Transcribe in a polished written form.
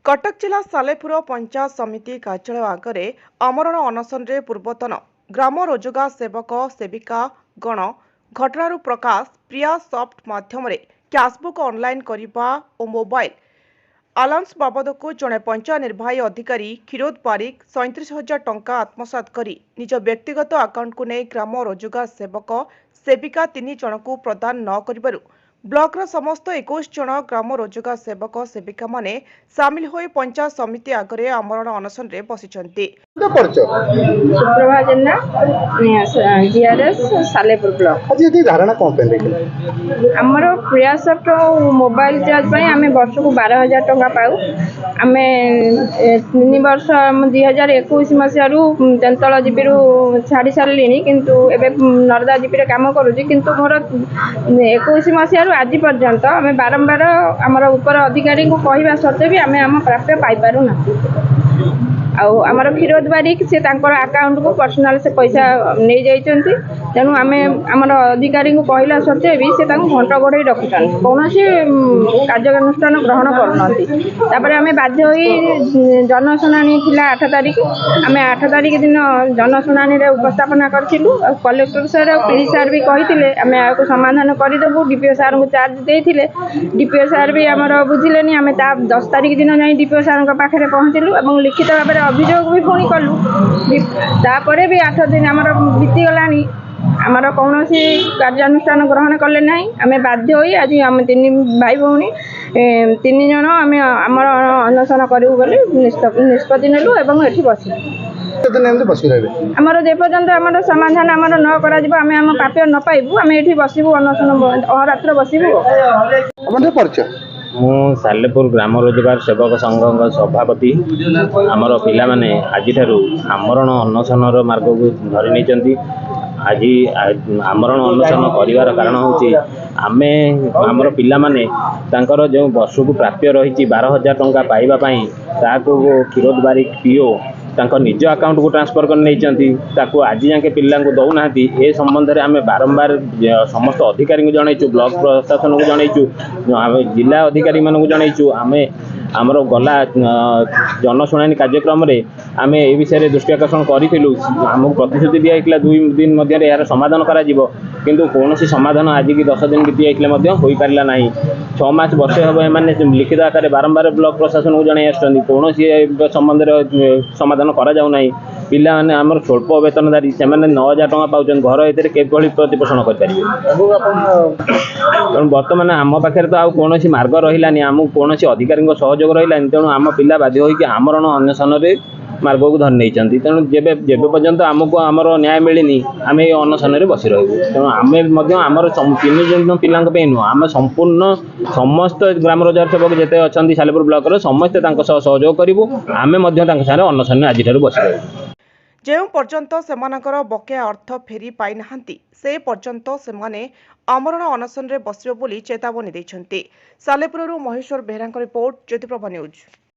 कटक जिला सालेपुर पंचायत समिति कार्यालय आगे आमरण अनशन पूर्वतन ग्राम रोजगार सेवक सेविका गण घटनार प्रकाश प्रिया सॉफ्ट माध्यम कैशबुक ऑनलाइन करने और मोबाइल आलाउंस बाबद को जड़े पंचायत निर्वाही अधिकारी क्षीरोद बारिक 37,000 टंका आत्मसात कर निज व्यक्तिगत आकाउंट को नहीं ग्राम रोजगार सेवक सेविका 3 जन को प्रदान न कर ब्लॉकर समस्त 21 जन ग्राम रोजगार सेवक सेविका माने सामिल हो पंचायत समिति आगे आमरण अनशन रे बसिचंती। सुप्रभा जेना जीआरएस सालेपुर ब्लॉक आज ये धारणा कौन पे लेकिन हमर प्रयासट मोबाइल चार्ज पई आमे वर्ष को 12,000 टंका पाऊ। आमे 3 वर्ष 2021 मसिया रु तेंतल जीपी रु छाड़ी सारलिनी किंतु एबे नरदा जीपी रे काम करूची किंतु मोर 21 मसिया रु आज पर्यंत आमे बारंबार हमर ऊपर अधिकारी को कहबा सत्ते भी आमे हम प्राप्य पाई पारू ना। आमर क्षीरोद बारिक से अकाउंट को पर्सनाल से पैसा नहीं जाइछंती तेणु आमे आमर अधिकारी को कहला सत्ते भी से घंटा घोड़े रखुछन कौन कार्यानुष्ठान ग्रहण करना। आमे बाध्य होई जनशुणाणी थिला 8 तारिख आमे 8 तारिख दिन जनशुणाणी रे उपस्थापना करथिलु। कलेक्टर सर और पीडी सर भी कहिथिले आमे आको समाधान करिदेबु। डीपीओ सर को चार्ज देथिले डीपीओ सर भी आमर बुझिलेनी आमे ता 10 तारिख दिन जाई डीपीओ सर को पाखरे पहुंचिलु एवं लिखित भाव में अभियोग भी पुणी कलु। तापर भी 8 दिन आमर बीती गलानी आमर कौन कार्यानुष्ठान ग्रहण कले ना। आम बाध्य होई आज आम 3 भाई भौणी 3 जन आम आमर अनशन करूँ बोली निष्पत्ति नेलु एवं एठी बसिलु। आमर जे पर्यंत आमर समाधान आमर न करा जिवो आमे आम प्राप्य न पाइबु आमे एठी बसिबु अनशन अहरात्र बसिबु। अपन परिचय मु सालेपुर ग्राम रोजगार सेवक संघ सभापति आमर पिला माने आज आमरण अनशन मार्ग को धरी नहीं। आज आमरण अनशन कर कारण हूँ आमे आमर पिला माने तांकर जो वर्ष को प्राप्य रही 12,000 टंका पाइबापी क्षीरोद बारिक पीओ तांको निज अकाउंट को ट्रांसफर कर नहीं आज जाके पिला दौना ए संबंध में आम बारंबार समस्त अधिकारी को जनईचु ब्लॉक प्रशासन को जनईचु जिला अधिकारी मान जनईचु आम आमर गला जनशुणाणी कार्यक्रम रे आम ए विषय दृष्टि आकर्षण करूँ। आमको प्रतिश्रुति दिया 2 दिन मध्य यार समाधान करा किंतु कौन समाधान आज की 10 दिन बीती जाते हो पारा ना। 6 मास वर्षे हम एम लिखित आकार बारंबार ब्लॉक प्रशासन को जन कौन संबंध समाधान करा जाऊ ना। पिला माने आमर स्वल्प वेतनधारी से 9,000 टंका पाउछन घर एते केभली प्रतिपोषण कर पारिबे। बर्तमान आम पाखे तो आउ कौन मार्ग रहिलानी आम कौन अधिकारी सहयोग रहिलानी तेणु आम पिला बाध्य होइकि आमरण अनशन मार्ग को धरी नहीं। तेणु जेबे पर्यंत आमको आमर न्याय मिलनी आम अनशन बसी रही तेणु आम आमर 3 जन पिला नुह आम संपूर्ण समस्त ग्राम रोजगार सेवक जिते अच्छा सालेपुर ब्लॉक समस्ते सहयोग करूँ आम अनशन आज बसी रही। जो पर्यंत सेमानकर बकेया अर्थ फेरी पाई नाहांती से पर्यंत सेमाने आमरण अनशन रे बसिबे बोली चेतावनी दैछंती। सालेपुरରୁ महेश्वर बेहराଙ୍କ रिपोर्ट ज्योतिप्रभा न्यूज।